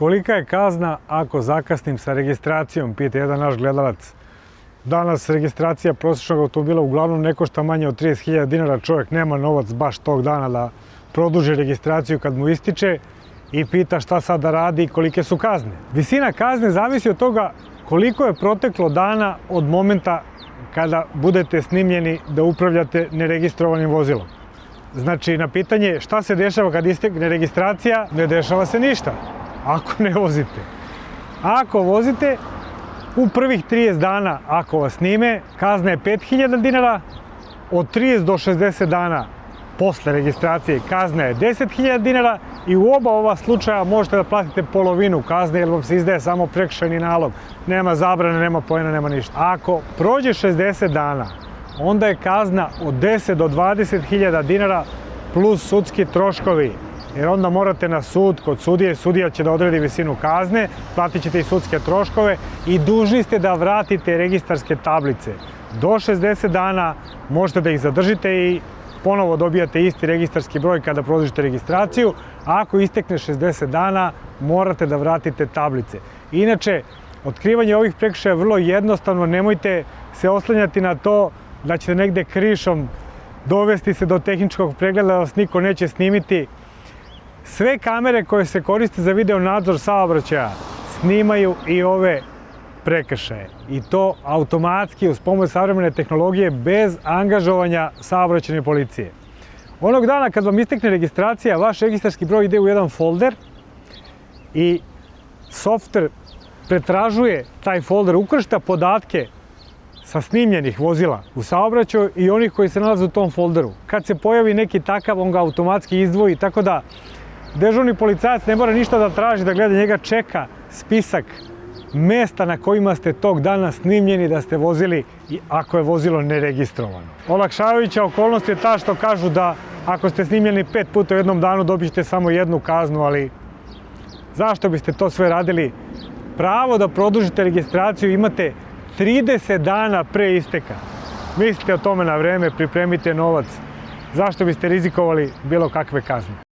Kolika je kazna ako zakasnim sa registracijom, pita jedan naš gledalac. Danas registracija prosječnog automobila uglavnom ne košta manje od 30.000 dinara, čovjek nema novac baš tog dana da produži registraciju kad mu ističe i pita šta sad da radi i kolike su kazne. Visina kazne zavisi od toga koliko je proteklo dana od momenta kada budete snimljeni da upravljate neregistrovanim vozilom. Znači, na pitanje šta se dešava kad istekne registracija, ne dešava se ništa. Ako ne vozite. Ako vozite, u prvih 30 dana, ako vas snime, kazna je 5.000 dinara, od 30 do 60 dana posle registracije kazna je 10.000 dinara i u oba ova slučaja možete da platite polovinu kazne jer vam se izdaje samo prekršajni nalog. Nema zabrane, nema poena, nema ništa. Ako prođe 60 dana, onda je kazna od 10 do 20.000 dinara plus sudski troškovi. Jer onda morate na sud, kod sudije, sudija će da odredi visinu kazne, platit ćete i sudske troškove i dužni ste da vratite registarske tablice. Do 60 dana možete da ih zadržite i ponovo dobijate isti registarski broj kada produžite registraciju, a ako istekne 60 dana morate da vratite tablice. Inače, otkrivanje ovih prekršaja je vrlo jednostavno, nemojte se oslanjati na to da ćete negde krišom dovesti se do tehničkog pregleda da vas niko neće snimiti. Sve kamere koje se koriste za video nadzor saobraćaja snimaju i ove prekršaje. I to automatski uz pomoć savremene tehnologije bez angažovanja saobraćajne policije. Onog dana kad vam istekne registracija, vaš registarski broj ide u jedan folder i softver pretražuje taj folder, ukršta podatke sa snimljenih vozila u saobraćaju i onih koji se nalaze u tom folderu. Kad se pojavi neki takav, on ga automatski izdvoji, tako da dežurni policajac ne mora ništa da traži, da gleda, njega čeka spisak mesta na kojima ste tog dana snimljeni da ste vozili i ako je vozilo neregistrovano. Olakšavajuća okolnost je ta što kažu da ako ste snimljeni 5 puta u jednom danu dobit ćete samo jednu kaznu, ali zašto biste to sve radili? Pravo da produžite registraciju imate 30 dana pre isteka. Mislite o tome na vreme, pripremite novac. Zašto biste rizikovali bilo kakve kazne?